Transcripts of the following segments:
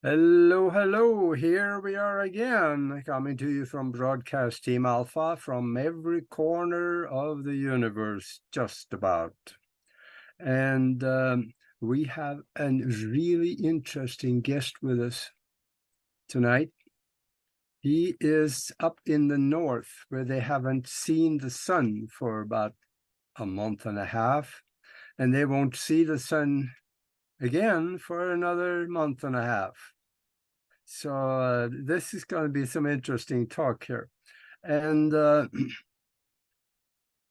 Hello, hello. Here we are again, coming to you from Broadcast Team Alpha from every corner of the universe, just about. And we have a really interesting guest with us tonight. He is up in the north where they haven't seen the sun for about a month and a half, and they won't see the sun again for another month and a half. So this is going to be some interesting talk here. And my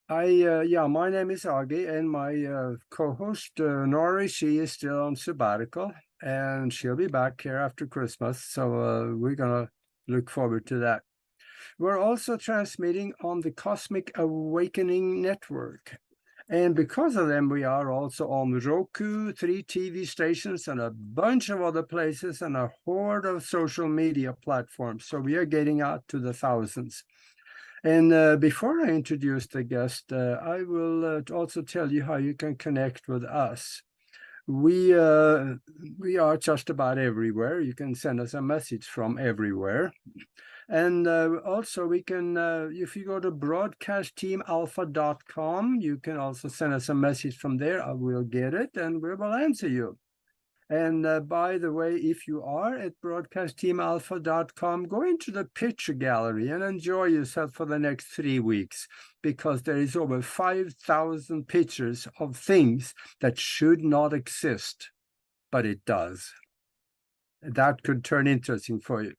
name is Augie, and my co-host Nori, she is still on sabbatical, and she'll be back here after Christmas. So we're gonna look forward to that. We're also transmitting on the Cosmic Awakening Network. And because of them, we are also on Roku, 3 TV stations, and a bunch of other places, and a horde of social media platforms. So we are getting out to the thousands. And before I introduce the guest, I will also tell you how you can connect with us. We are just about everywhere. You can send us a message from everywhere. And also we can, if you go to broadcastteamalpha.com, you can also send us a message from there. I will get it and we will answer you. And by the way, if you are at broadcastteamalpha.com, go into the picture gallery and enjoy yourself for the next 3 weeks, because there is over 5,000 pictures of things that should not exist, but it does. That could turn interesting for you.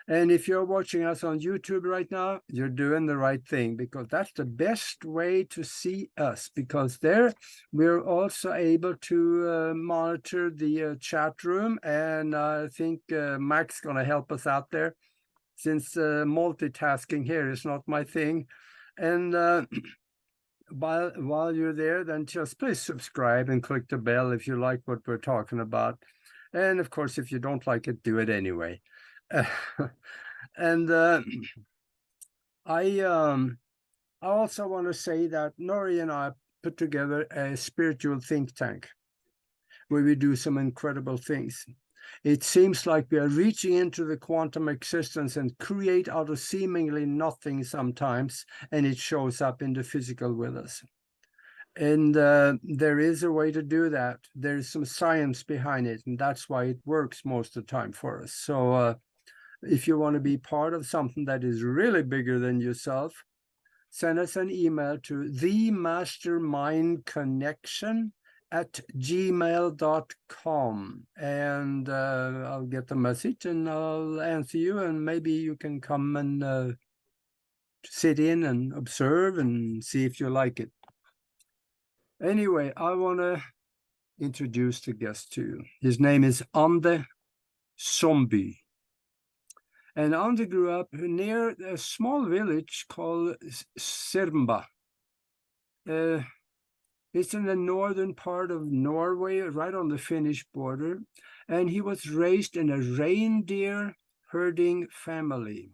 And if you're watching us on YouTube right now, you're doing the right thing, because that's the best way to see us, because there we're also able to monitor the chat room. And I think Mac's going to help us out there, since multitasking here is not my thing. And while you're there, then just please subscribe and click the bell if you like what we're talking about. And of course, if you don't like it, do it anyway. And I also want to say that Nori and I put together a spiritual think tank where we do some incredible things. It seems like we are reaching into the quantum existence and create out of seemingly nothing sometimes, and it shows up in the physical with us. And there is a way to do that. There's some science behind it, and that's why it works most of the time for us. So if you want to be part of something that is really bigger than yourself, send us an email to themastermindconnection@gmail.com, and I'll get the message and I'll answer you, and maybe you can come and sit in and observe and see if you like it. Anyway, I want to introduce the guest to you. His name is Ande Zombie. And Ande grew up near a small village called Sirmba. It's in the northern part of Norway, right on the Finnish border. And he was raised in a reindeer herding family.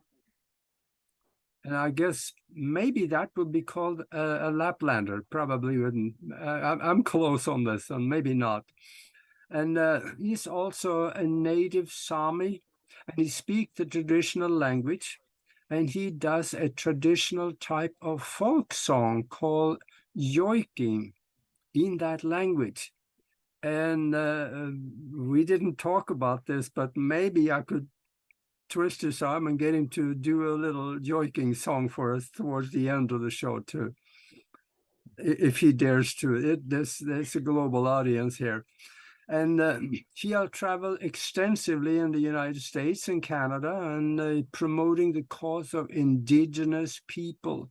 And I guess maybe that would be called a Laplander. Probably wouldn't. I'm close on this, and maybe not. And he's also a native Sami, and he speaks the traditional language, and he does a traditional type of folk song called yoiking in that language. And we didn't talk about this, but maybe I could twist his arm and get him to do a little yoiking song for us towards the end of the show too, if he dares to. There's a global audience here. And he'll travel extensively in the United States and Canada, and promoting the cause of indigenous people.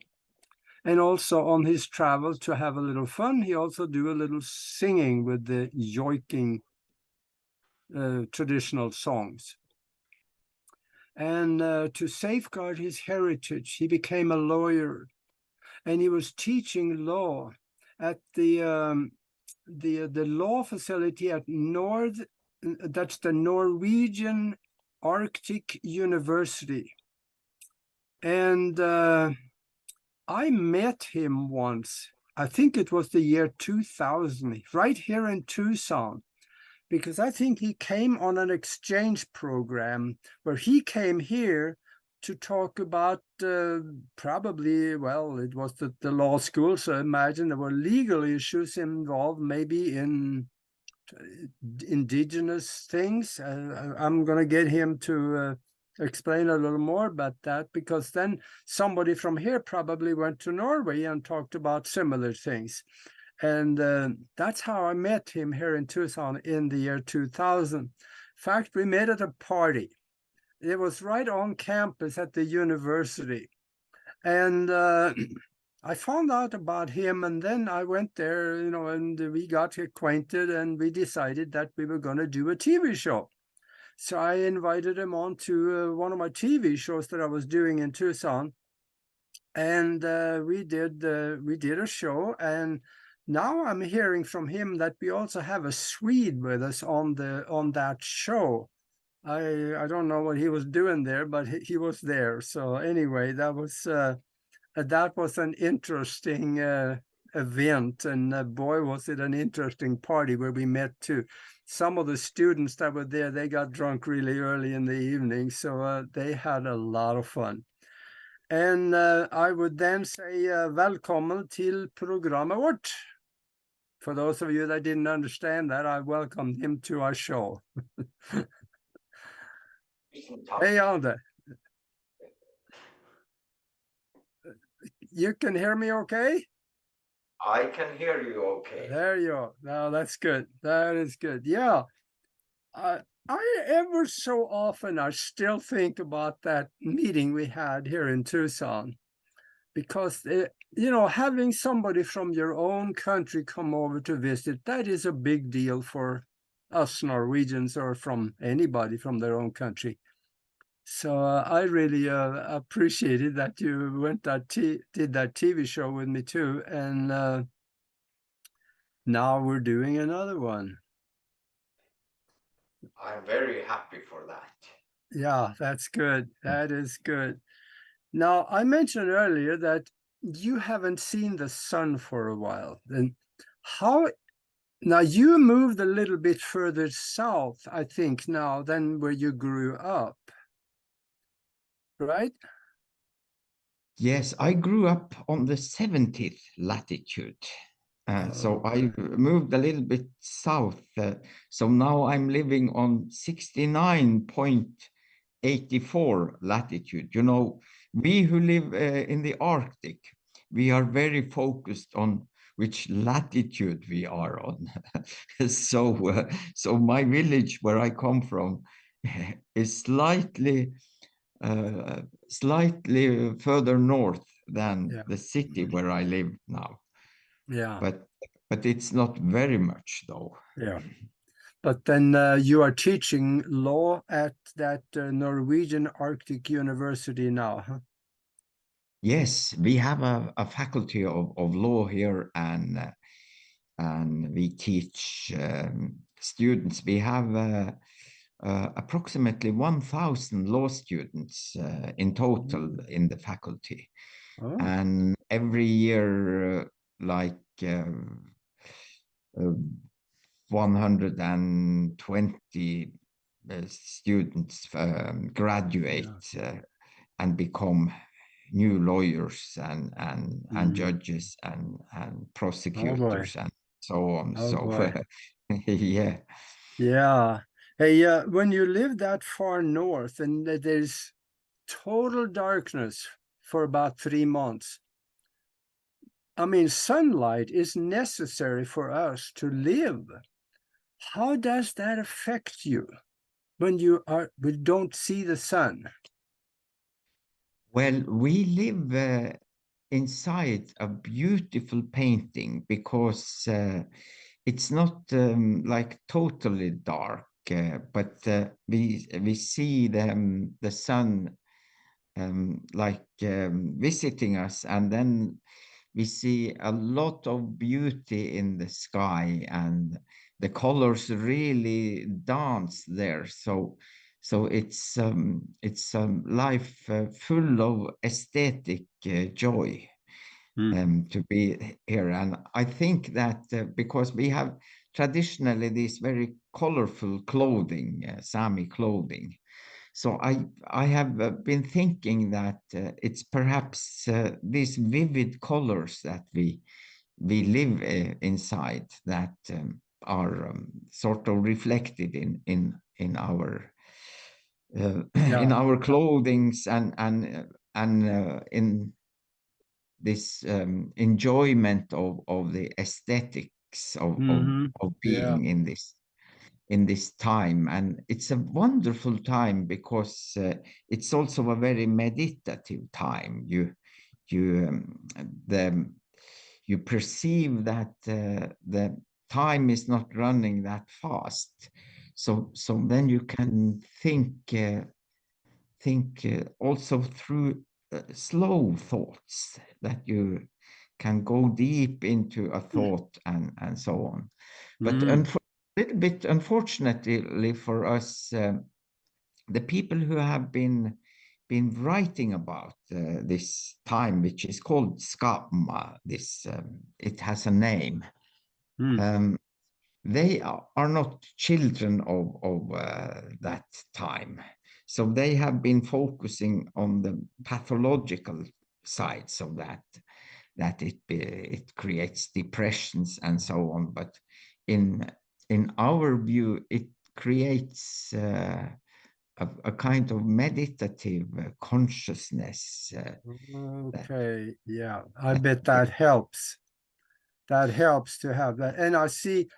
And also on his travel to have a little fun, he also do a little singing with the yoiking traditional songs. And to safeguard his heritage, he became a lawyer, and he was teaching law at the law facility at that's the Norwegian Arctic University. And I met him once. I think it was the year 2000, right here in Tucson. because I think he came on an exchange program where he came here to talk about probably, well, it was the law school, so I imagine there were legal issues involved, maybe in indigenous things. I'm going to get him to explain a little more about that, because then somebody from here probably went to Norway and talked about similar things. And that's how I met him here in Tucson in the year 2000. In fact, we met at a party. It was right on campus at the university. And I found out about him, and then I went there, and we got acquainted, and we decided that we were going to do a TV show. So I invited him on to one of my TV shows that I was doing in Tucson, and we did a show. And now I'm hearing from him that we also have a Swede with us on that show. I don't know what he was doing there, but he was there. So anyway, that was an interesting event, and boy, was it an interesting party where we met too. Some of the students that were there, they got drunk really early in the evening, so they had a lot of fun. And I would then say välkommen till programmet vårt. For those of you that didn't understand that, I welcomed him to our show. Hey, Alde. You can hear me okay? I can hear you okay. There you are. Now that's good. That is good. Yeah. I ever so often I still think about that meeting we had here in Tucson, because having somebody from your own country come over to visit, that is a big deal for us Norwegians, or from anybody from their own country. So I really appreciated that you did that TV show with me too, and now we're doing another one. I'm very happy for that. Yeah, that's good. That is good. Now, I mentioned earlier that you haven't seen the sun for a while. Then now you moved a little bit further south, I think, now than where you grew up, right? Yes, I grew up on the 70th latitude. So I moved a little bit south. So now I'm living on 69.84 latitude. We who live in the Arctic, we are very focused on which latitude we are on. So my village where I come from is slightly further north than the city where I live now. Yeah. But it's not very much though. Yeah. But then you are teaching law at that Norwegian Arctic University now, huh? Yes, we have a faculty of law here, and we teach students. We have approximately 1,000 law students in total in the faculty. Oh. And every year, like 120 students graduate and become new lawyers and judges and prosecutors and so on. Yeah. Yeah. Hey, when you live that far north and there's total darkness for about 3 months, I mean, sunlight is necessary for us to live. How does that affect you when we don't see the sun? Well, we live inside a beautiful painting because it's not like totally dark, but we see the sun visiting us, and then we see a lot of beauty in the sky, and the colors really dance there. So it's life full of aesthetic joy to be here. And I think that because we have traditionally these very colorful clothing, Sami clothing. So I have been thinking that it's perhaps these vivid colors that we live inside that are sort of reflected in our in our clothings and in this enjoyment of the aesthetics of being in this time. And it's a wonderful time because it's also a very meditative time. You perceive that the time is not running that fast, so then you can think also through slow thoughts, that you can go deep into a thought and so on. But a little bit unfortunately for us, the people who have been writing about this time, which is called Skama, it has a name. They are not children of that time. So they have been focusing on the pathological sides of that it creates depressions and so on. But in our view, it creates a kind of meditative consciousness. Okay, yeah, I bet that helps. That helps to have that. And I see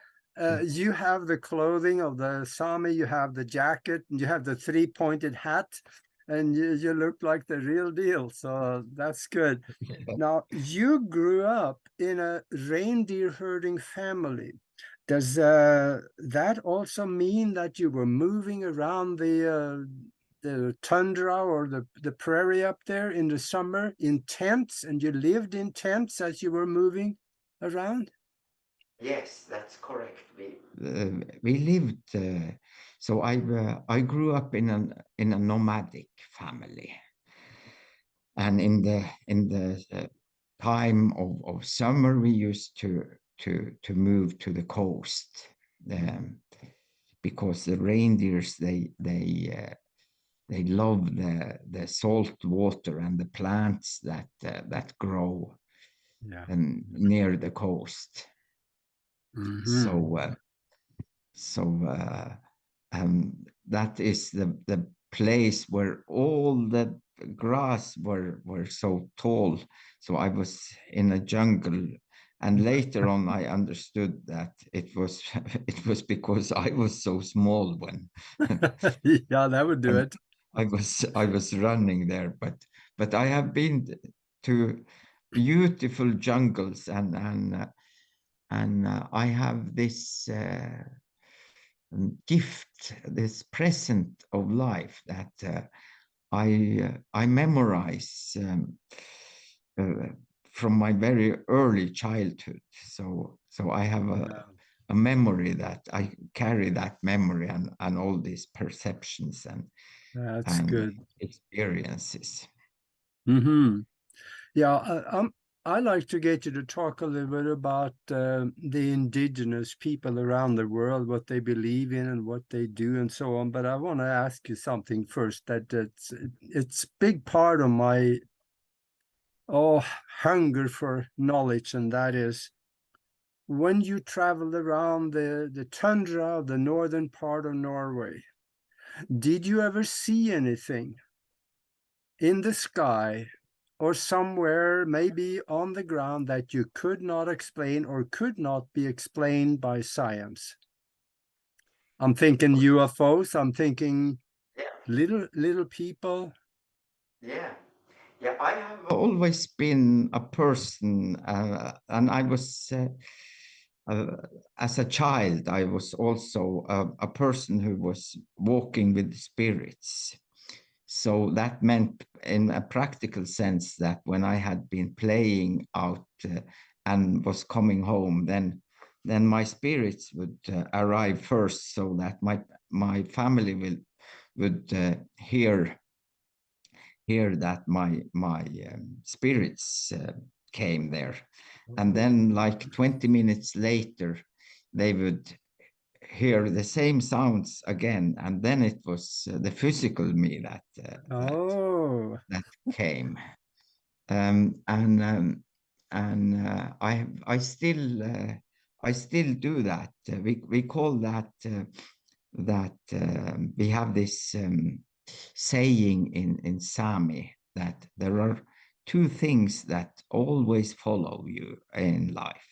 you have the clothing of the Sami, you have the jacket, and you have the three-pointed hat, and you look like the real deal. So that's good. Now, you grew up in a reindeer herding family. Does that also mean that you were moving around the tundra or the prairie up there in the summer in tents, and you lived in tents as you were moving around? Yes, that's correct. We lived. So I grew up in a nomadic family, and in the time of summer, we used to move to the coast, because the reindeers they love the salt water and the plants that grow near the coast. So that is the place where all the grass were so tall. So I was in a jungle, and later on I understood that it was because I was so small when Yeah, that would do it. I was running there. But I have been to beautiful jungles, and I have this gift, this present of life that I memorize from my very early childhood. So I have a memory that I carry, that memory and all these perceptions that's good experiences. Yeah, I like to get you to talk a little bit about the indigenous people around the world, what they believe in and what they do and so on. But I want to ask you something first, that it's big part of my hunger for knowledge, and that is, when you traveled around the tundra, the northern part of Norway, did you ever see anything in the sky or somewhere, maybe on the ground, that you could not explain or could not be explained by science? I'm thinking UFOs, I'm thinking little people. Yeah. I have always been a person, and I was, as a child, I was also a person who was walking with spirits. So that meant, in a practical sense, that when I had been playing out and was coming home, then my spirits would arrive first, so that my family would hear that my spirits came there. And then, like 20 minutes later, they would hear the same sounds again, and then it was the physical me Oh. that came. And I still do that. We call that we have this saying in Sami that there are two things that always follow you in life.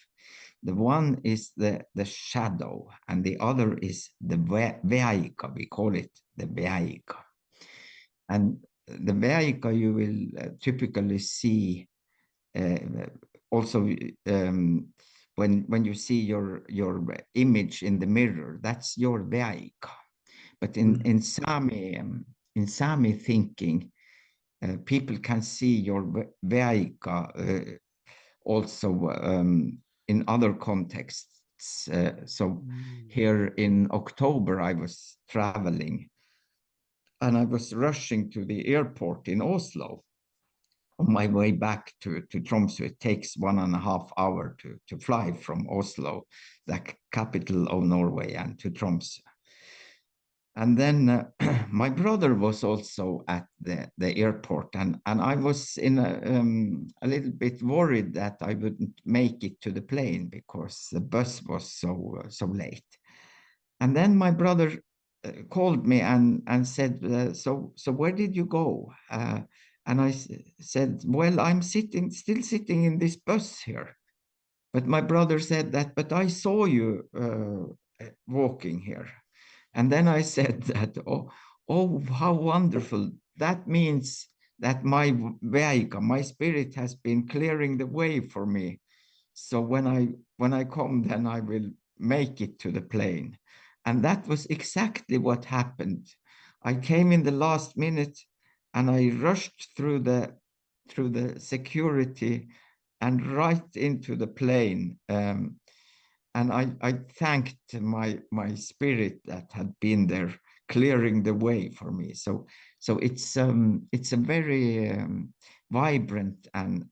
The one is the shadow, and the other is the veika. We call it the veika. And the veika you will typically see also when you see your image in the mirror. That's your veika. But in Sami thinking, people can see your veika also in other contexts. So here in October, I was traveling and I was rushing to the airport in Oslo. On my way back to Tromsø, it takes 1.5 hours to fly from Oslo, the capital of Norway, and to Tromsø. And then my brother was also at the airport, and I was in a little bit worried that I wouldn't make it to the plane because the bus was so late. And then my brother called me and said, so where did you go? And I said, well, I'm still sitting in this bus here. But my brother said that, but I saw you walking here. And then I said that, oh, how wonderful. That means that my veika, my spirit has been clearing the way for me. So when I come, then I will make it to the plane. And that was exactly what happened. I came in the last minute and I rushed through the security and right into the plane. And I thanked my spirit that had been there clearing the way for me. So it's a very vibrant and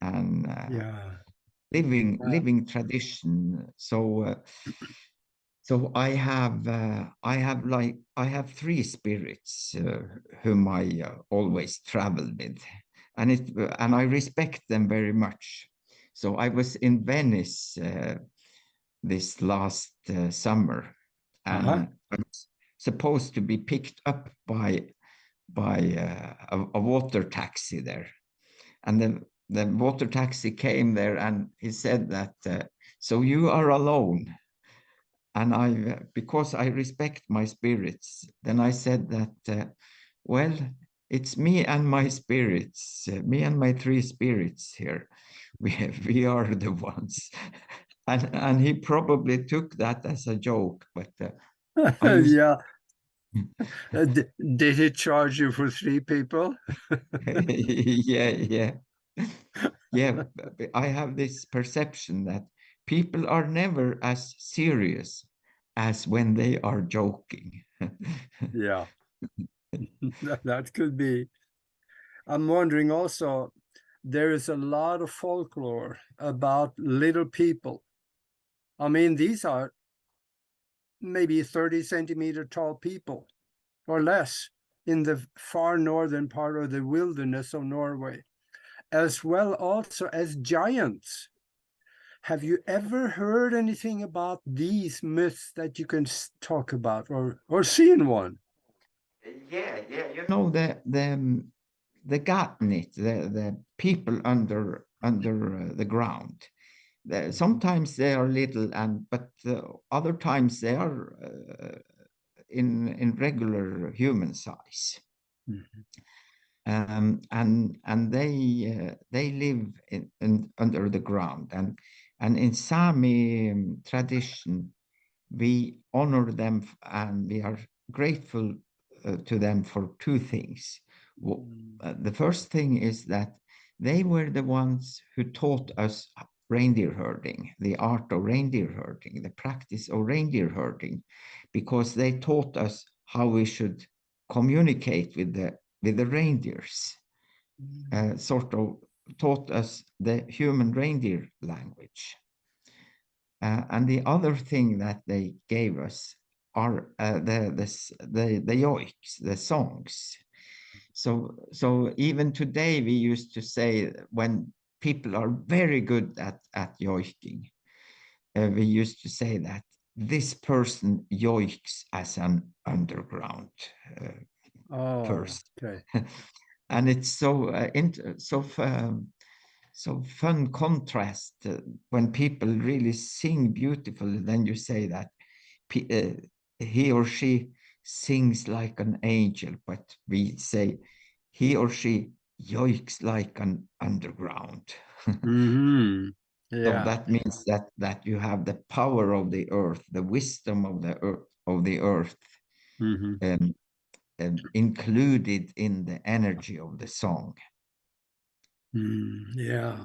living tradition. So I have 3 spirits whom I always travel with, and I respect them very much. So I was in Venice this last summer, and I was supposed to be picked up by a water taxi there, and the water taxi came there, and he said that, so you are alone. And because I respect my spirits, then I said that, well, it's me and my spirits, me and my 3 spirits here. We are the ones. And he probably took that as a joke, but I used. Yeah. Did he charge you for 3 people? Yeah. I have this perception that people are never as serious as when they are joking. Yeah, that could be. I'm wondering also, there is a lot of folklore about little people. I mean, these are maybe 30 centimeter tall people or less in the far northern part of the wilderness of Norway, as well also as giants. Have you ever heard anything about these myths that you can talk about or seen one? Yeah, You know, the gatnit, the people under the ground. Sometimes they are little, but other times they are in regular human size. And they live under the ground, and in Sami tradition we honor them and we are grateful to them for 2 things. The first thing is that they were the ones who taught us reindeer herding, the art of reindeer herding, the practice of reindeer herding, because they taught us how we should communicate with the reindeers, sort of taught us the human reindeer language. And the other thing that they gave us are the yoiks, the songs. So even today we used to say when people are very good at yoiking, we used to say that this person yoiks as an underground person. Okay. And it's so fun contrast when people really sing beautifully. Then you say that he or she sings like an angel, but we say he or she yoiks like an underground. Mm-hmm. So Yeah. that means that you have the power of the earth, the wisdom of the earth, Mm-hmm. um, included in the energy of the song. Yeah.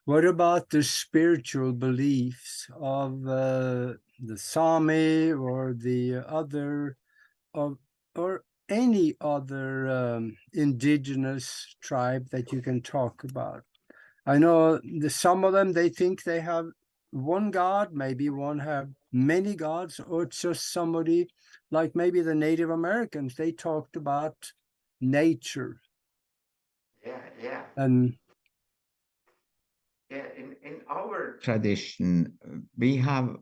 What about the spiritual beliefs of the Sami or the other of or any other indigenous tribe that you can talk about? I know some of them they think they have one god, maybe one have many gods, or it's just somebody like maybe the Native Americans. They talked about nature Yeah, yeah, and yeah. In our Tradition, we have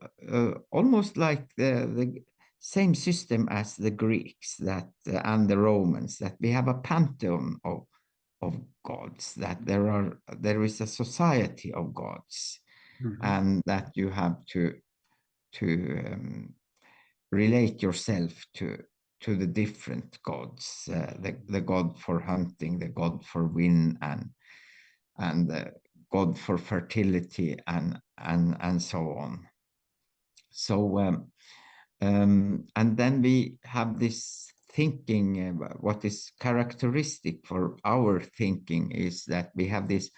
almost like the same system as the Greeks and the Romans, that we have a pantheon of gods, that there is a society of gods, Mhm. and that you have to relate yourself to the different gods, the god for hunting, the god for wind, and the god for fertility, and so on. So and then we have this thinking. What is characteristic for our thinking is that we have this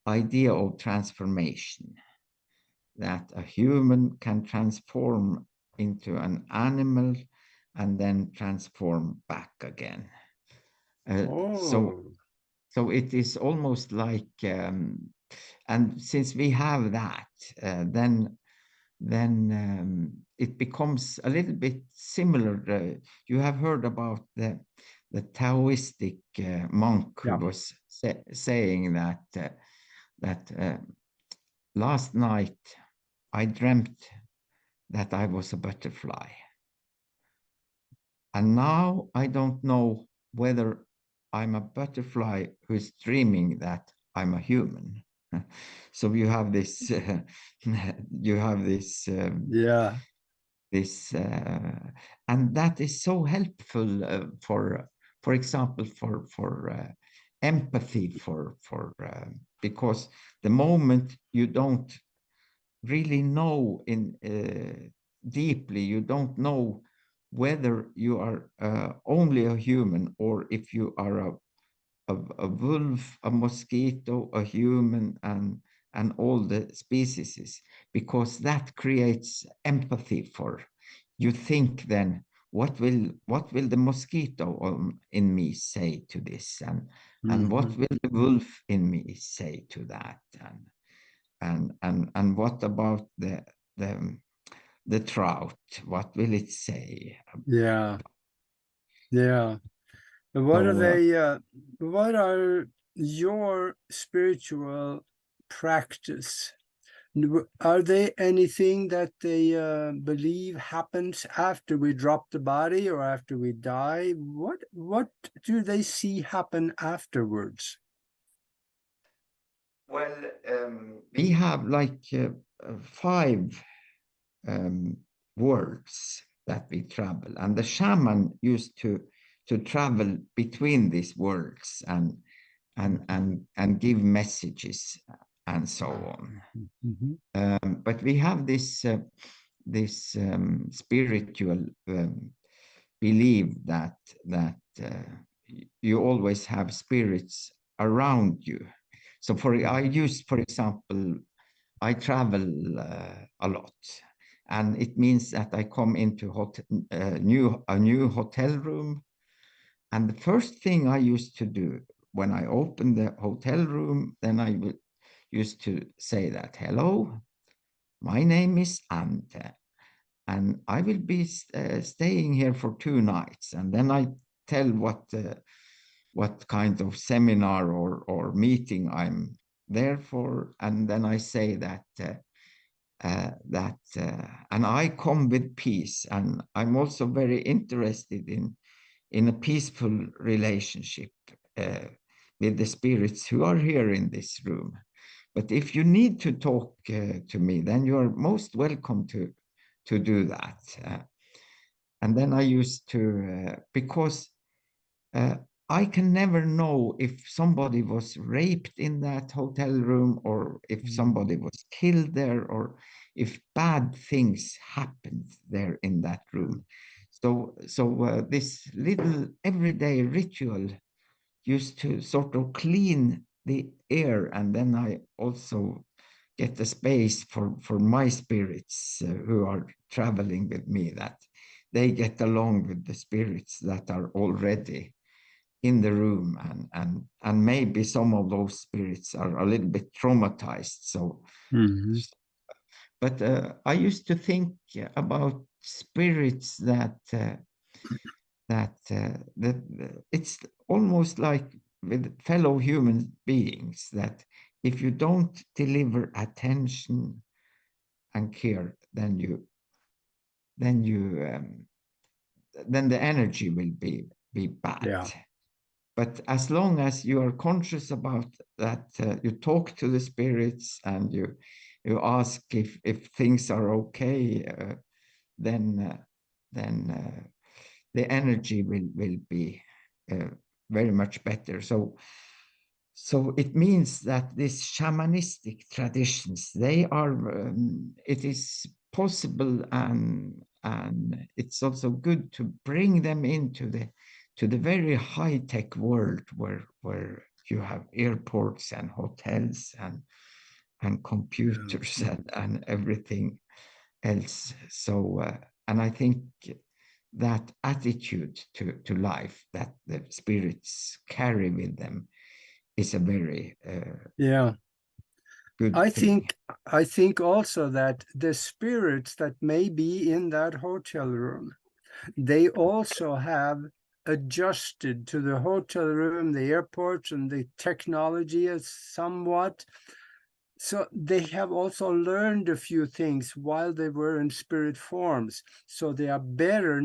idea of transformation, that a human can transform into an animal and then transform back again. Uh, so Oh, so it is almost like, and since we have that, then it becomes a little bit similar. You have heard about the Taoistic monk who yeah. was saying that last night I dreamt that I was a butterfly, and now I don't know whether I'm a butterfly who's dreaming that I'm a human. So you have this, you have Yeah. this, and that is so helpful for example, for empathy, because the moment you don't really know in deeply, you don't know whether you are only a human, or if you are a wolf, a mosquito, a human, and all the species, because that creates empathy for you. Think then, what will the mosquito in me say to this, and what Mhm. will the wolf in me say to that, and what about the trout? What will it say? Yeah. Yeah. And what are So they? What are your spiritual practice? Are they anything that they believe happens after we drop the body or after we die? What do they see happen afterwards? well, we have like five um, worlds that we travel, and the shaman used to travel between these worlds, and give messages, and so on. Mhm. But we have this spiritual belief that you always have spirits around you. So for example, I travel a lot, and it means that I come into a new hotel room, and the first thing I used to do when I opened the hotel room, then I used to say that, hello, my name is Ante, and I will be staying here for 2 nights. And then I tell what kind of seminar or meeting I'm there for, and then I say that and I come with peace, and I'm also very interested in a peaceful relationship with the spirits who are here in this room. But if you need to talk to me, then you are most welcome to do that. And then I used to, because I can never know if somebody was raped in that hotel room, or if somebody was killed there, or if bad things happened there in that room. So this little everyday ritual used to sort of clean the air, and then I also get the space for my spirits who are traveling with me, that they get along with the spirits that are already in the room, and maybe some of those spirits are a little bit traumatized. So but I used to think about spirits that it's almost like with fellow human beings, that if you don't deliver attention and care, then the energy will be bad. Yeah. But as long as you are conscious about that, you talk to the spirits, and you ask if things are okay, then the energy will be very much better. So it means that these shamanistic traditions, they are, it is possible, and it's also good to bring them into the very high-tech world where you have airports and hotels and computers and everything else. So and I think that attitude to life that the spirits carry with them is a very Yeah. good I thing. think also that the spirits that may be in that hotel room, they also have adjusted to the hotel room, the airports, and the technology is somewhat. So they have also learned a few things while they were in spirit forms. So they are better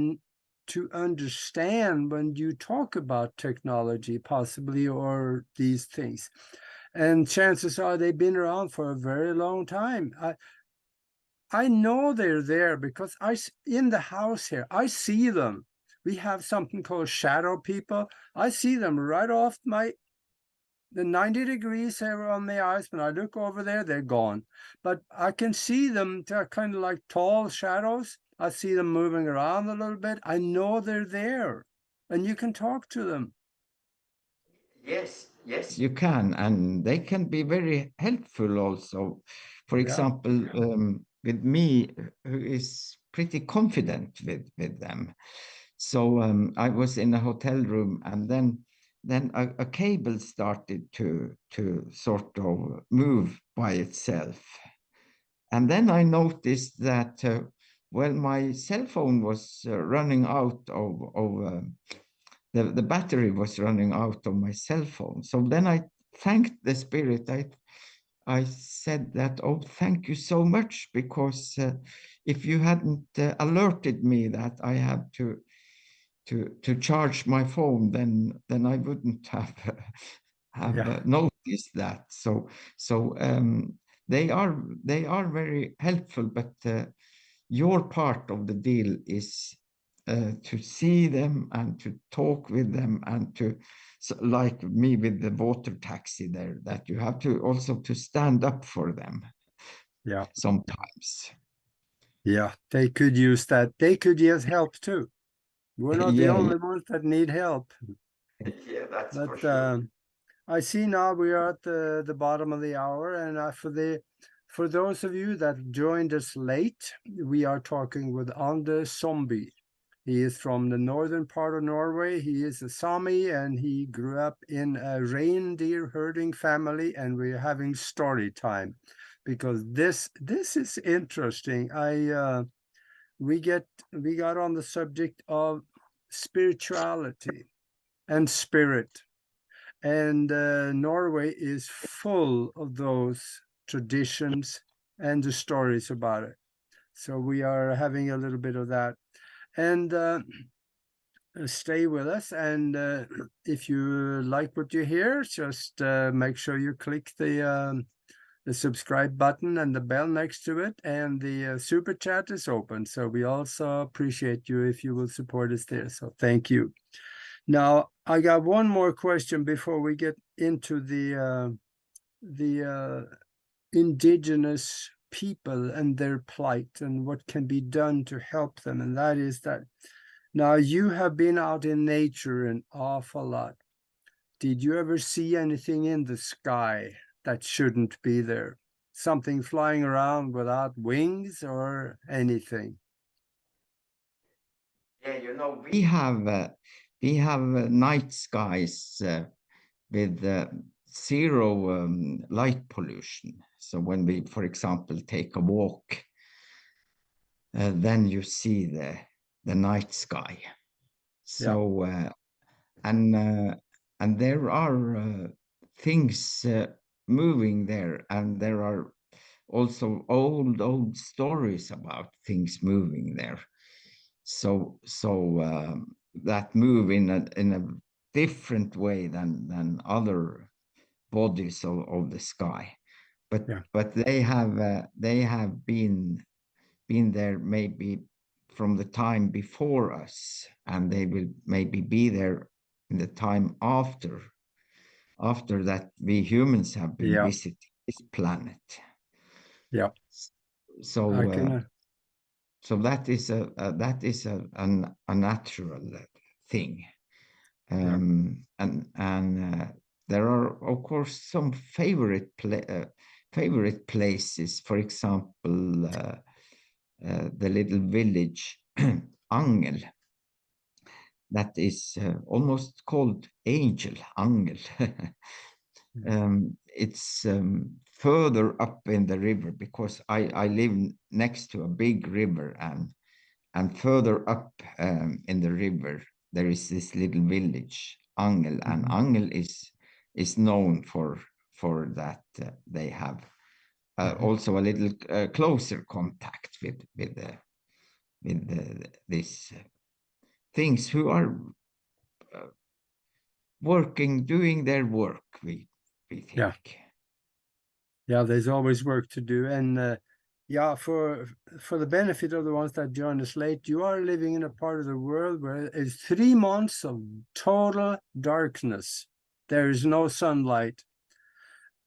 to understand when you talk about technology, possibly, or these things. And chances are they've been around for a very long time. I know they're there because in the house here, I see them. We have something called shadow people. I see them right off the 90 degrees here on the eyes. When I look over there, they're gone. But I can see them. They're kind of like tall shadows. I see them moving around a little bit. I know they're there, and you can talk to them. Yes. You can, and they can be very helpful also. For example, with me, who is pretty confident with them. So I was in a hotel room, and then a cable started to sort of move by itself. And then I noticed that, well, my cell phone was running out of the battery was running out of my cell phone. So then I thanked the spirit. I said that, oh, thank you so much, because if you hadn't alerted me that I had to charge my phone, then I wouldn't have noticed that. So they are very helpful, but your part of the deal is to see them and to talk with them, and to, so like me with the water taxi there, that you have to also to stand up for them sometimes. Yeah, they could use that. They could use help too. We're not the Yeah, only ones that need help. Yeah, that's for But sure. I see now we are at the bottom of the hour, and for those of you that joined us late, we are talking with Ande Zombie. He is from the northern part of Norway. He is a Sami, and he grew up in a reindeer herding family, and we're having story time. because this is interesting. We got on the subject of spirituality and spirit, and Norway is full of those traditions and the stories about it. So we are having a little bit of that, and stay with us. And if you like what you hear, just make sure you click the subscribe button and the bell next to it, and the super chat is open. So we also appreciate you if you will support us there. So thank you. Now, I got one more question before we get into the indigenous people and their plight and what can be done to help them. And that is that now you have been out in nature an awful lot. Did you ever see anything in the sky that shouldn't be there? Something flying around without wings or anything? Yeah, you know, we have night skies with zero light pollution. So when we, for example, take a walk, then you see the night sky. So and there are things moving there, and there are also old stories about things moving there. So that move in a different way than other bodies of the sky, but they have been there maybe from the time before us, and they will maybe be there in the time after that we humans have been visiting this planet. Yeah. So so that is a natural thing. And there are, of course, some favorite places. For example, the little village Angel, that is almost called Angel Angel. It's further up in the river, because I live next to a big river, and further up in the river there is this little village Angel, and Angel is known for that they have also a little closer contact with these things who are doing their work, we think. Yeah, there's always work to do. And for the benefit of the ones that join us late, you are living in a part of the world where it's 3 months of total darkness. There is no sunlight.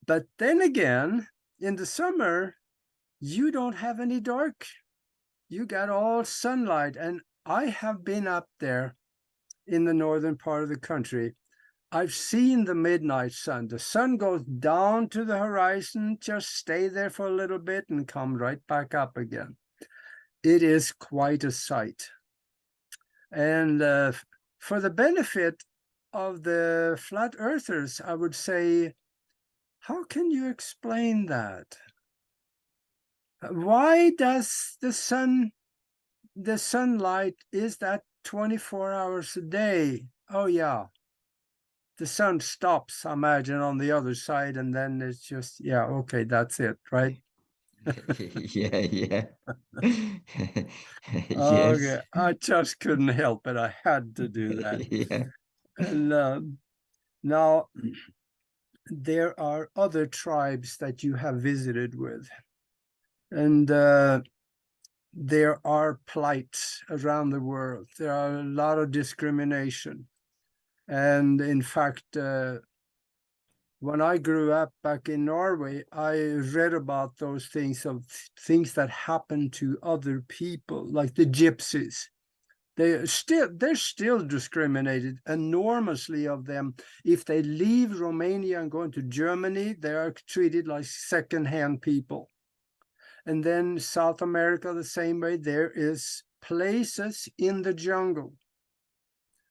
But then again, in the summer, you don't have any dark. You got all sunlight. And I have been up there in the northern part of the country. I've seen the midnight sun. The sun goes down to the horizon, just stay there for a little bit and come right back up again. It is quite a sight. And for the benefit of the flat earthers, I would say, how can you explain that? Why does the sunlight is that 24 hours a day? Oh yeah. The sun stops, I imagine, on the other side, and then it's just, okay, that's it, right? Yeah. Yes. Okay, I just couldn't help it. I had to do that. Yeah. And now, there are other tribes that you have visited with, and there are plights around the world. There are a lot of discrimination. And in fact, when I grew up back in Norway, I read about those things that happen to other people, like the gypsies. They're still discriminated enormously of them. If they leave Romania and go into Germany, they are treated like second-hand people. And then South America, the same way. There is places in the jungle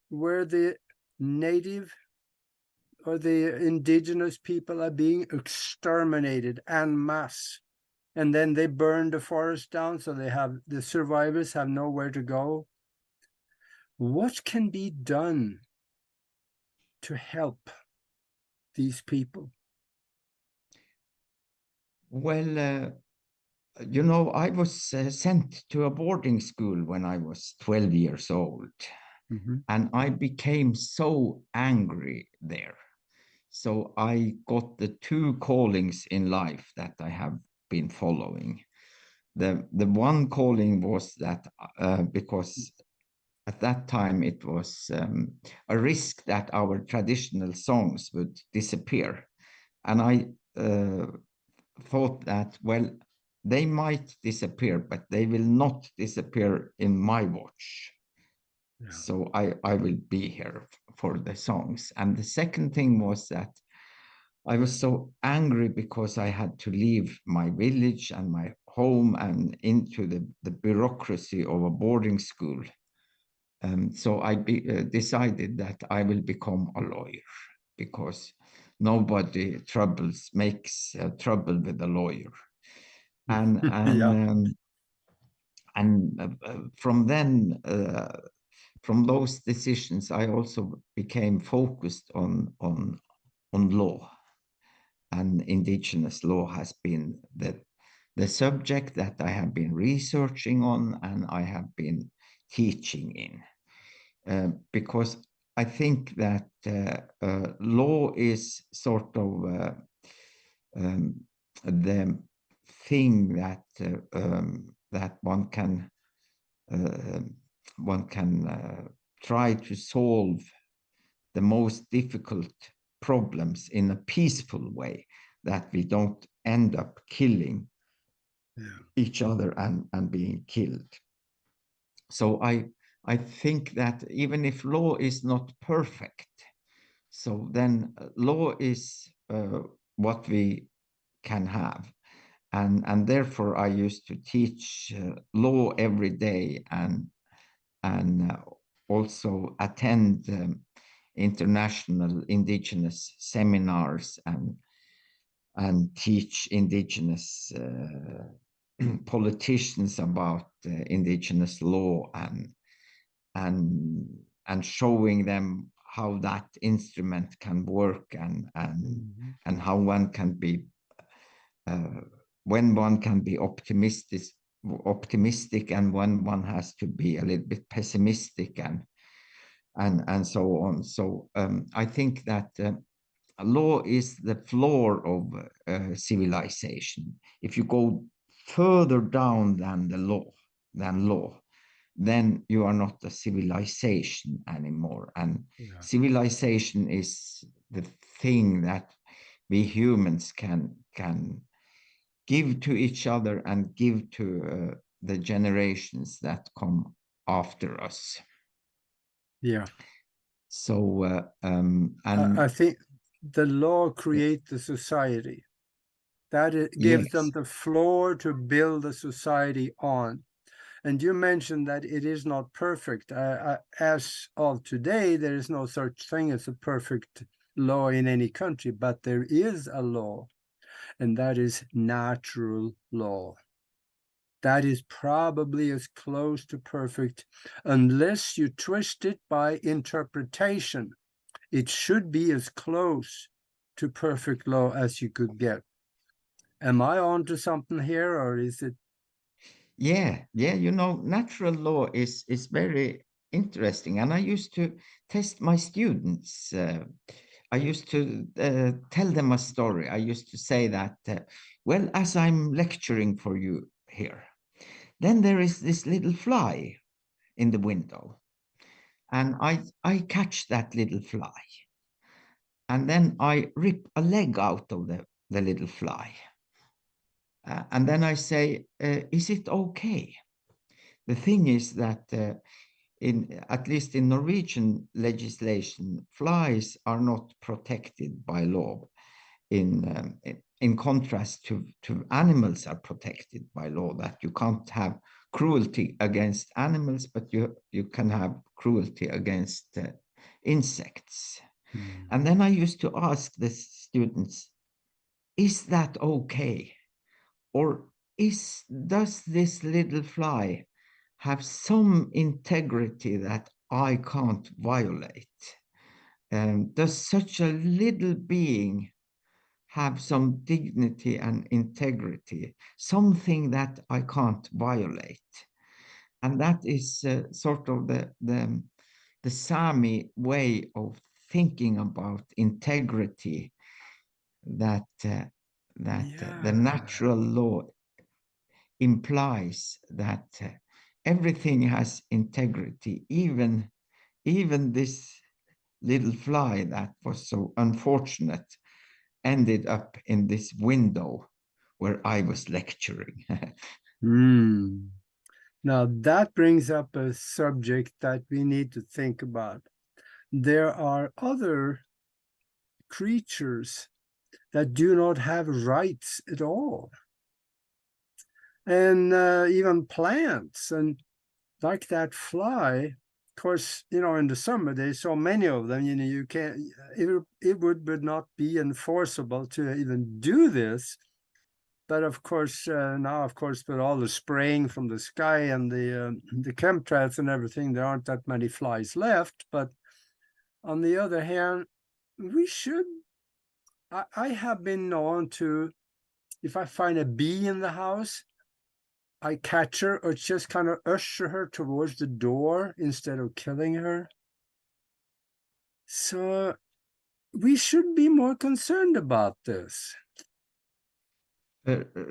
where the native or the indigenous people are being exterminated en masse. and then they burn the forest down, so the survivors have nowhere to go. What can be done to help these people? Well, you know, I was sent to a boarding school when I was 12 years old, and I became so angry there. So I got the two callings in life that I have been following. The one calling was that because at that time it was a risk that our traditional songs would disappear, and I thought that, well, they might disappear, but they will not disappear in my watch. Yeah. So I will be here for the songs. And the second thing was that I was so angry because I had to leave my village and my home and into the bureaucracy of a boarding school. So I decided that I will become a lawyer, because nobody makes trouble with a lawyer. And from then, from those decisions, I also became focused on law, and indigenous law has been the subject that I have been researching on and I have been teaching in, because I think that law is sort of the thing that that one can try to solve the most difficult problems in a peaceful way, that we don't end up killing each other and being killed. So I think that even if law is not perfect, so then law is what we can have. And therefore I used to teach law every day, and also attend international indigenous seminars, and teach indigenous politicians about indigenous law, and showing them how that instrument can work, and how one can be when one can be optimistic, and when one has to be a little bit pessimistic, and so on. So I think that law is the floor of civilization. If you go further down than law, then you are not a civilization anymore. And civilization is the thing that we humans can give to each other and give to the generations that come after us. Yeah. So I think the law creates the society. That it gives them the floor to build a society on. And you mentioned that it is not perfect. As of today, there is no such thing as a perfect law in any country, but there is a law, and that is natural law. That is probably as close to perfect, unless you twist it by interpretation. It should be as close to perfect law as you could get. Am I on to something here, or is it? Yeah, you know, natural law is very interesting, and I used to test my students. I used to tell them a story. I used to say that, well, as I'm lecturing for you here, then there is this little fly in the window, and I catch that little fly, and then I rip a leg out of the little fly, and then I say, is it okay? The thing is that at least in Norwegian legislation, flies are not protected by law. In contrast to animals are protected by law, that you can't have cruelty against animals, but you can have cruelty against insects. And then I used to ask the students, is that okay? Or does this little fly have some integrity that I can't violate? Does such a little being have some dignity and integrity, something that I can't violate? And that is sort of the Sami way of thinking about integrity, that the Yeah. natural law implies that everything has integrity, even this little fly that was so unfortunate ended up in this window where I was lecturing. Hmm. Now that brings up a subject that we need to think about. There are other creatures that do not have rights at all. And even plants, and like that fly, of course, in the summer, there's so many of them, you can't, it would not be enforceable to even do this. But of course, now, of course, with all the spraying from the sky and the chemtrails and everything, there aren't that many flies left. But on the other hand, we should, I have been known to, if I find a bee in the house, I catch her or just kind of usher her towards the door instead of killing her. So we should be more concerned about this.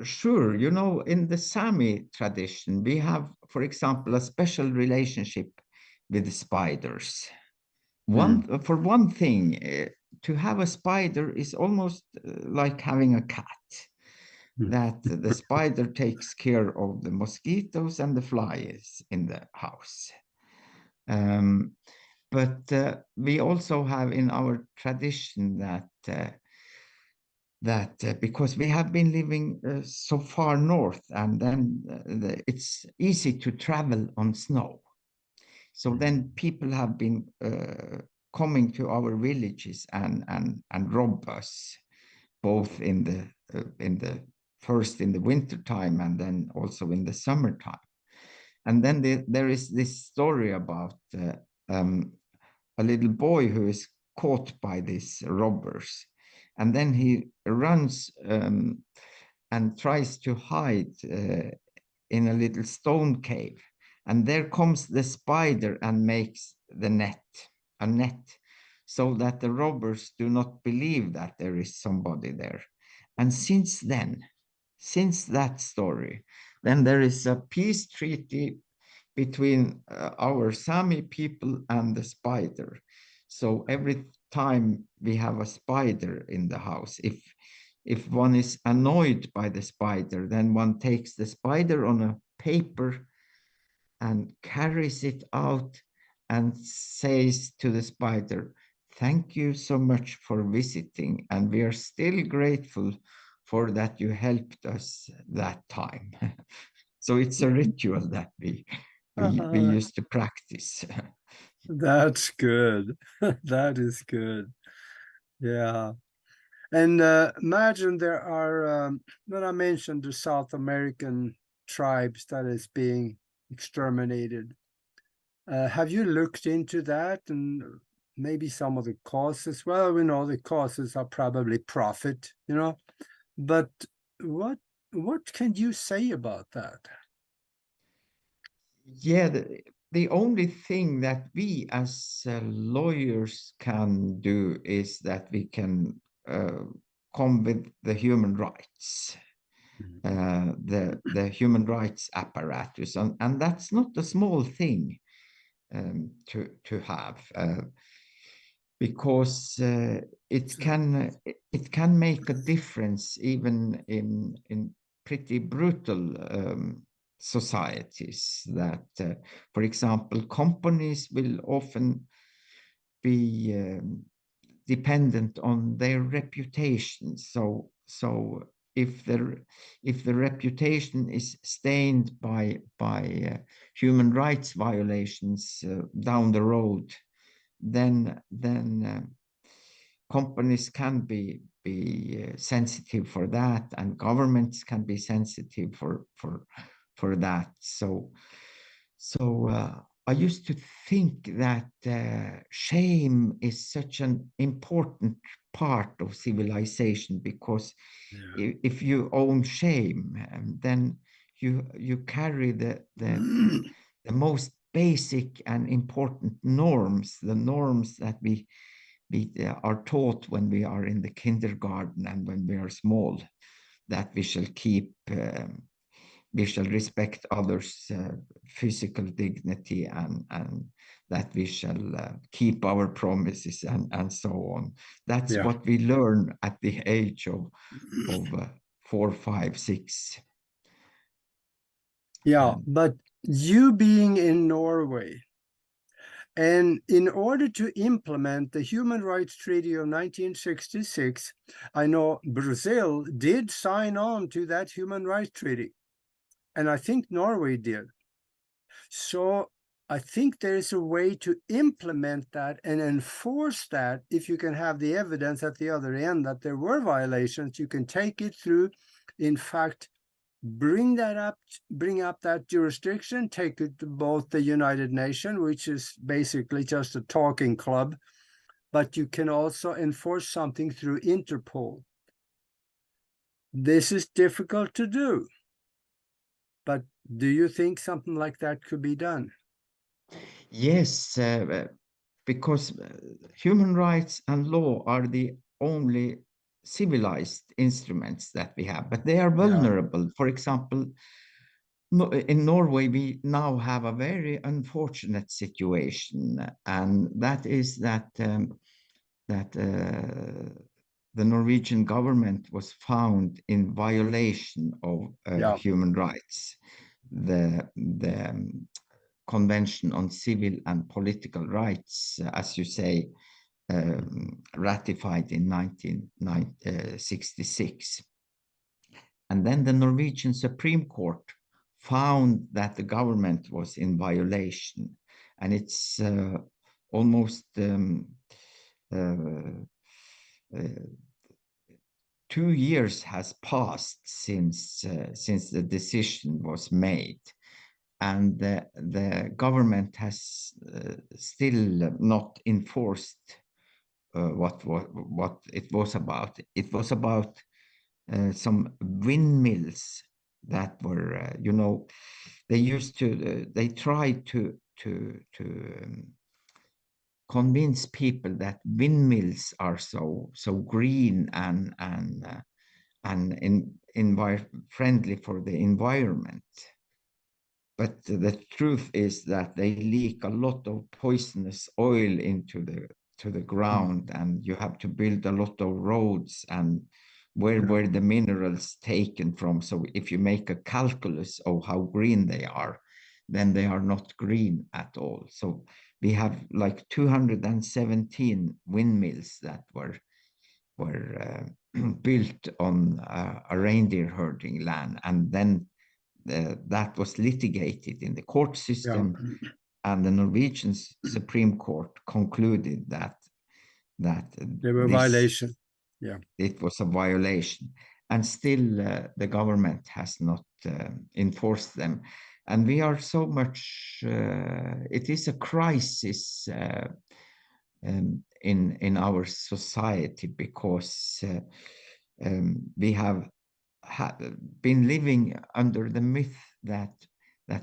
Sure, in the Sami tradition, we have, for example, a special relationship with the spiders. For one thing, to have a spider is almost like having a cat, that the spider takes care of the mosquitoes and the flies in the house. But we also have in our tradition that because we have been living so far north, and then it's easy to travel on snow. So then people have been coming to our villages and rob us, both in the first in the winter time and then also in the summertime. And then there is this story about a little boy who is caught by these robbers, and then he runs and tries to hide in a little stone cave, and there comes the spider and makes a net, so that the robbers do not believe that there is somebody there. And since that story, then there is a peace treaty between our Sami people and the spider. So every time we have a spider in the house, if one is annoyed by the spider, then one takes the spider on a paper and carries it out and says to the spider, "Thank you so much for visiting, and we are still grateful for that you helped us that time." So it's a ritual that we used to practice. That's good. That is good. Yeah. And imagine there are, when I mentioned the South American tribes that is being exterminated. Have you looked into that and maybe some of the causes? Well, we know the causes are probably profit, but what can you say about that? Yeah, the only thing that we as lawyers can do is that we can come with the human rights, the human rights apparatus, and that's not a small thing to have, because it can make a difference even in pretty brutal societies. That, for example, companies will often be dependent on their reputation. So if the reputation is stained by human rights violations down the road, then companies can be sensitive for that, and governments can be sensitive for that. So I used to think that shame is such an important part of civilization, because if you own shame, then you carry the most basic and important norms, the norms that we are taught when we are in the kindergarten and when we are small, that we shall keep, we shall respect others' physical dignity, and that we shall keep our promises, and so on. That's what we learn at the age of 4, 5, 6. Yeah, but you being in Norway, and in order to implement the Human Rights Treaty of 1966, I know Brazil did sign on to that Human Rights Treaty, and I think Norway did. So I think there's a way to implement that and enforce that. If you can have the evidence at the other end that there were violations, you can take it through. In fact, bring up that jurisdiction, take it to both the United Nations, which is basically just a talking club, but you can also enforce something through Interpol. This is difficult to do, but do you think something like that could be done? Yes, because human rights and law are the only civilized instruments that we have, but they are vulnerable. For example, in Norway, we now have a very unfortunate situation, and that is that the Norwegian government was found in violation of human rights. The Convention on Civil and Political Rights, as you say, ratified in 1966. And then the Norwegian Supreme Court found that the government was in violation. And it's almost 2 years has passed since the decision was made. And the government has still not enforced what it was about. It was about some windmills that were, they tried to convince people that windmills are so green and friendly for the environment. But the truth is that they leak a lot of poisonous oil into the ground, and you have to build a lot of roads, and where were the minerals taken from? So if you make a calculus of how green they are, then they are not green at all. So we have like 217 windmills that were built on a reindeer herding land, and then that was litigated in the court system, and the Norwegian Supreme Court concluded that there were violations. It was a violation, and still the government has not enforced them. And we are so much, it is a crisis in our society, because we have been living under the myth that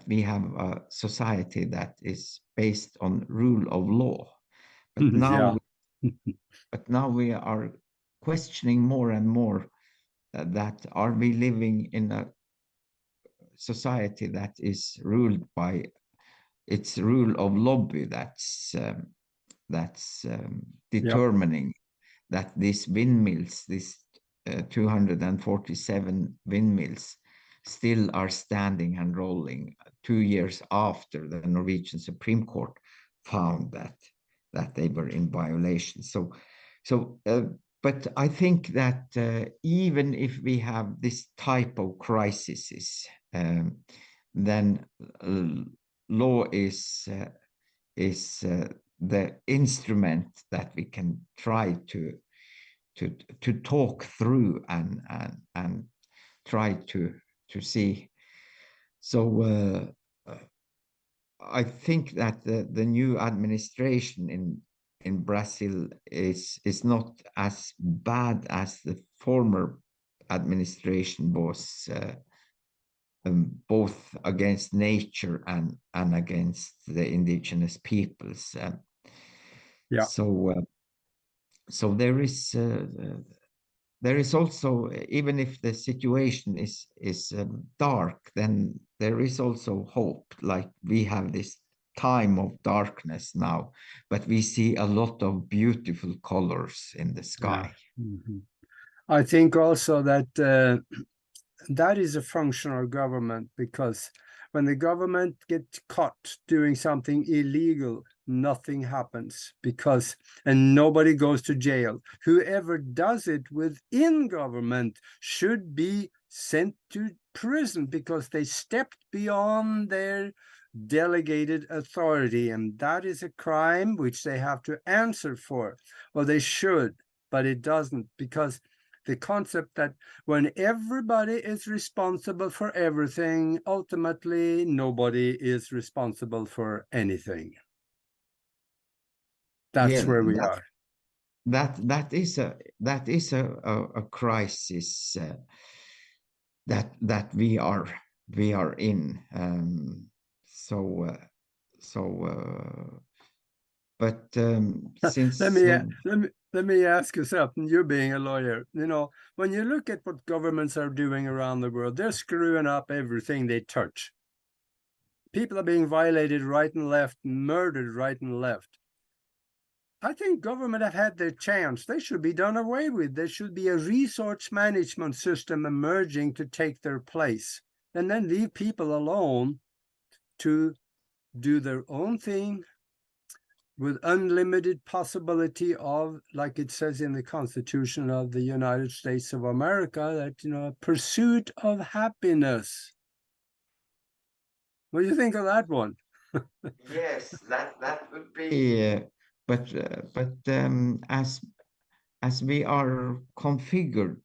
we have a society that is based on rule of law. But now, but now we are questioning more and more that are we living in a society that is ruled by its rule of lobby, that's determining that these windmills, these 247 windmills, still are standing and rolling 2 years after the Norwegian Supreme Court found that they were in violation. But I think that even if we have this type of crises, then law is the instrument that we can try to to talk through and try to see. So I think that the new administration in Brazil is not as bad as the former administration was, both against nature and against the indigenous peoples. Yeah. So there is also, even if the situation is dark, then there is also hope. Like we have this time of darkness now, but we see a lot of beautiful colors in the sky. Yeah. Mm-hmm. I think also that that is a functional government, because when the government gets caught doing something illegal, nothing happens, and nobody goes to jail. Whoever does it within government should be sent to prison because they stepped beyond their delegated authority, and that is a crime which they have to answer for. Well, they should, but it doesn't, because the concept that when everybody is responsible for everything, ultimately nobody is responsible for anything. That's where we are. That is a crisis that we are in. But since let me ask you something. You being a lawyer, when you look at what governments are doing around the world, they're screwing up everything they touch. People are being violated right and left, murdered right and left. I think government have had their chance. They should be done away with. There should be a resource management system emerging to take their place, and then leave people alone to do their own thing with unlimited possibility of, like it says in the Constitution of the United States of America, that, pursuit of happiness. What do you think of that one? yes, that would be. But as we are configured,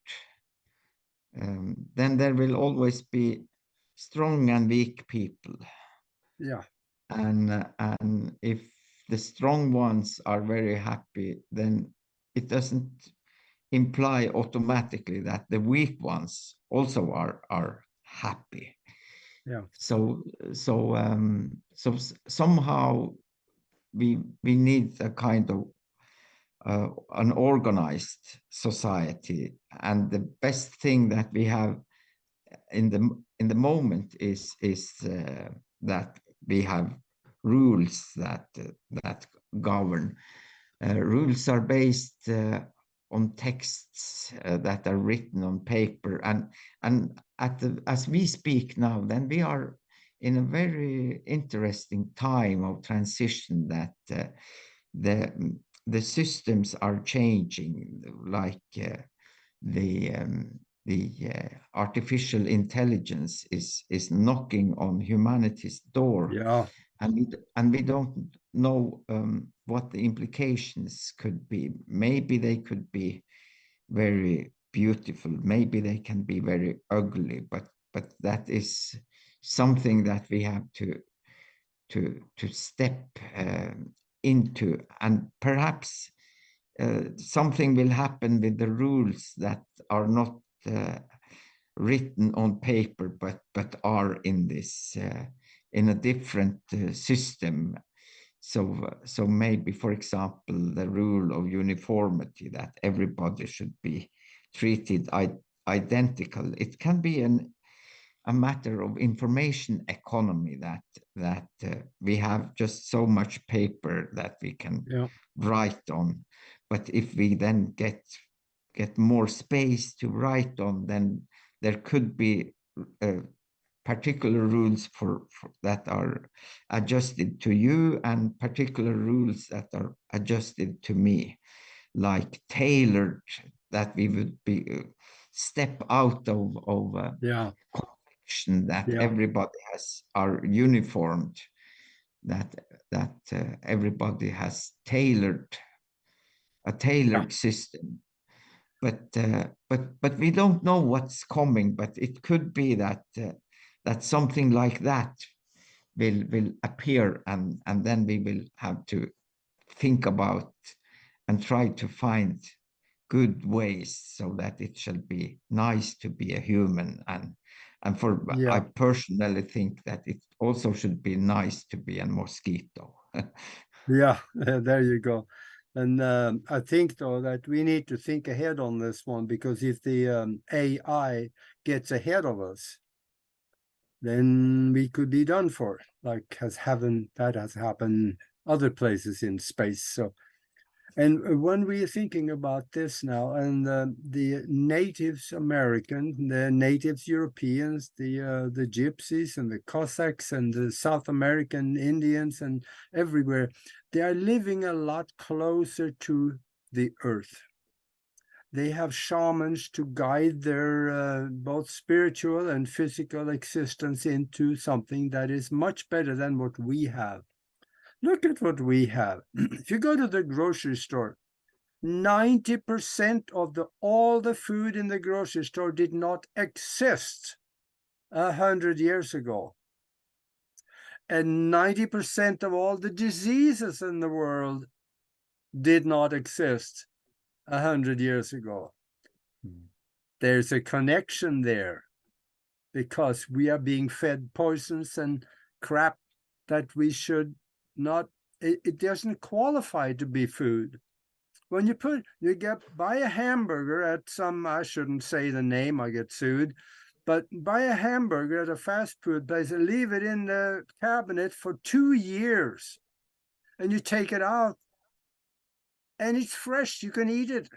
then there will always be strong and weak people. Yeah. And if the strong ones are very happy, then it doesn't imply automatically that the weak ones also are happy. Yeah. So somehow we need a kind of an organized society, and the best thing that we have in the moment is that we have rules that govern. Rules are based on texts that are written on paper, and as we speak now, then we are in a very interesting time of transition, that the systems are changing, like the artificial intelligence is knocking on humanity's door. Yeah. And we don't know what the implications could be. Maybe they could be very beautiful, maybe they can be very ugly, but that is something that we have to step into. And perhaps something will happen with the rules that are not written on paper, but are in this in a different system. So maybe, for example, the rule of uniformity, that everybody should be treated identical. It can be a matter of information economy, that we have just so much paper that we can write on. But if we then get more space to write on, then there could be particular rules for that are adjusted to you, and particular rules that are adjusted to me, like tailored, that we would be step out of conviction that everybody are uniformed, that everybody has a tailored system. but we don't know what's coming. But it could be that that something like that will appear, and then we will have to think about and try to find good ways so that it shall be nice to be a human. And for I Yeah. personally think that it also should be nice to be a mosquito. Yeah, there you go. And I think, though, that we need to think ahead on this one, because if the AI gets ahead of us, then we could be done for, like that has happened other places in space. So, and when we are thinking about this now, and the natives American, the natives Europeans, the gypsies and the Cossacks and the South American Indians and everywhere, they are living a lot closer to the earth. They have shamans to guide their both spiritual and physical existence into something that is much better than what we have. Look at what we have. If you go to the grocery store, 90% of all the food in the grocery store did not exist 100 years ago. And 90% of all the diseases in the world did not exist 100 years ago. There's a connection there, because we are being fed poisons and crap that we should not, it doesn't qualify to be food. When you buy a hamburger at some, I shouldn't say the name, I get sued, but buy a hamburger at a fast food place and leave it in the cabinet for 2 years, and you take it out and it's fresh, you can eat it.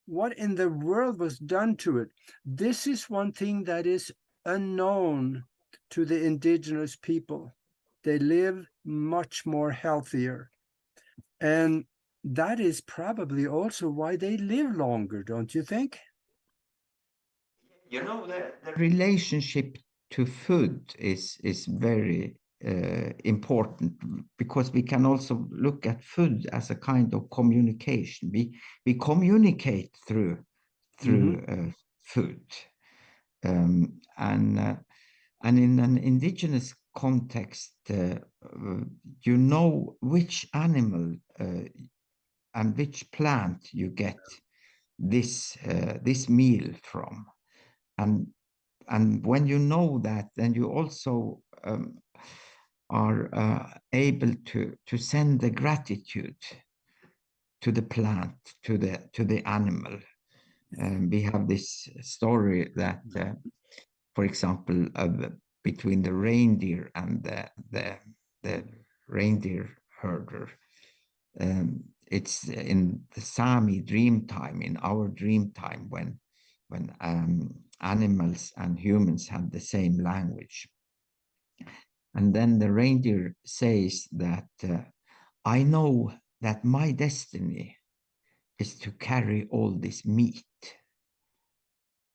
What in the world was done to it? This is one thing that is unknown to the indigenous people. They live much more healthier. And that is probably also why they live longer, don't you think? You know, the relationship to food is very important, because we can also look at food as a kind of communication. We communicate through food, and in an indigenous context, you know which animal and which plant you get this meal from. And when you know that, then you also are able to send the gratitude to the plant, to the animal. We have this story that, for example, between the reindeer and the reindeer herder. It's in the Sami dream time, in our dream time, when animals and humans had the same language. And then the reindeer says that, I know that my destiny is to carry all this meat.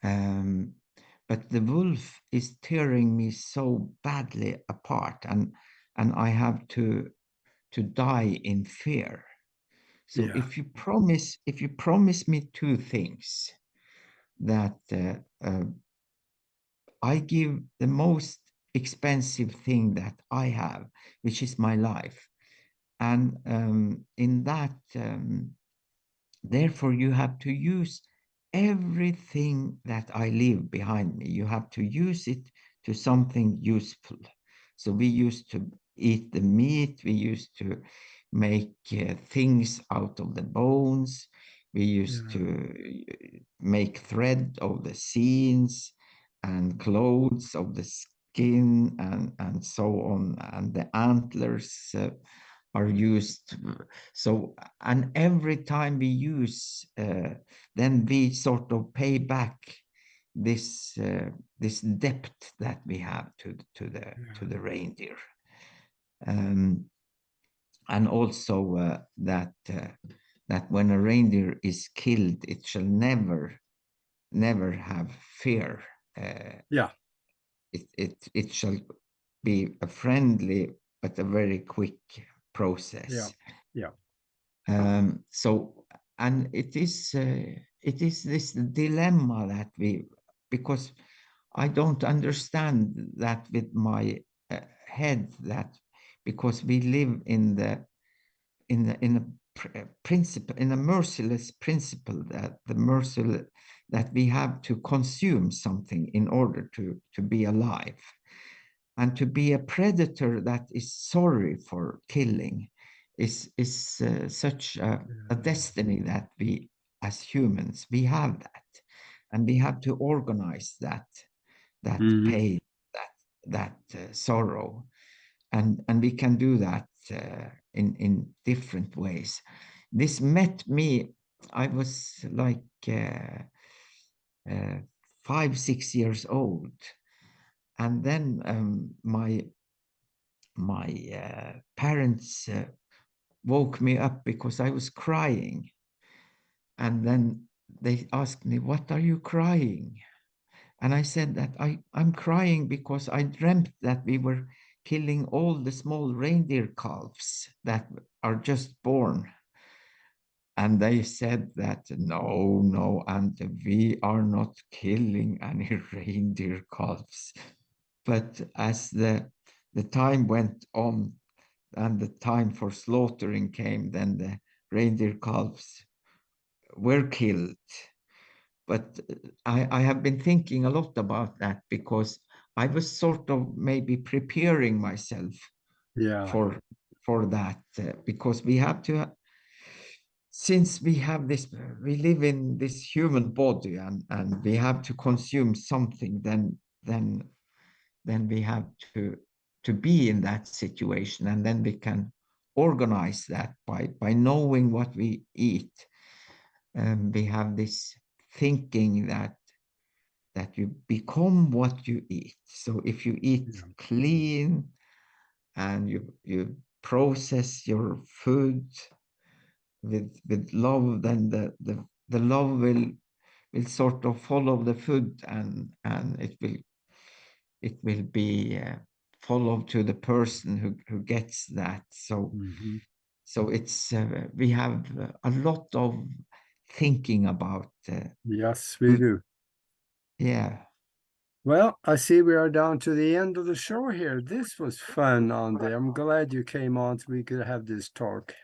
But the wolf is tearing me so badly apart, and I have to die in fear. So Yeah. if you promise me two things, that I give the most expensive thing that I have, which is my life, and in that, therefore, you have to use everything that I leave behind me. You have to use it to something useful. So we used to eat the meat. We used to make things out of the bones. We used to make thread of the seams and clothes of the skin, and so on. And the antlers are used. So, and every time we use, then we sort of pay back this this debt that we have to the reindeer. And also that when a reindeer is killed, it shall never have fear. Yeah. It shall be a friendly but a very quick process. Yeah. So, and it is this dilemma that because I don't understand that with my head, that because we live in a principle, in a merciless principle, that that we have to consume something in order to be alive, and to be a predator that is sorry for killing is such a destiny that we as humans we have that, and we have to organize that pain, that sorrow, and we can do that in different ways. This met me, I was like 5-6 years old, and then my parents woke me up because I was crying, and then they asked me, "What are you crying?" And I said that I'm crying because I dreamt that we were killing all the small reindeer calves that are just born. And they said that, no, and we are not killing any reindeer calves. But as the time went on and the time for slaughtering came, then the reindeer calves were killed. But I have been thinking a lot about that, because I was sort of maybe preparing myself for that, because we have to, since we have this, we live in this human body, and we have to consume something, then we have to be in that situation, and then we can organize that by knowing what we eat. We have this thinking that you become what you eat. So if you eat clean and you process your food with love, then the love will sort of follow the food, and it will be followed to the person who gets that. So it's we have a lot of thinking about Yes, we do. Yeah. Well, I see we are down to the end of the show here. This was fun, Andy. I'm glad you came on so we could have this talk.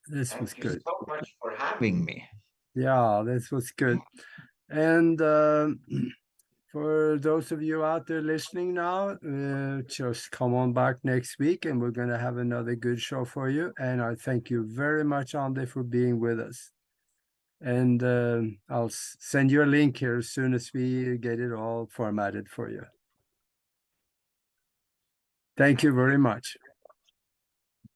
This was good. Thank you so much for having me. Yeah, this was good. And for those of you out there listening now, just come on back next week and we're going to have another good show for you. And I thank you very much, Andy, for being with us. And I'll send you a link here as soon as we get it all formatted for you. Thank you very much.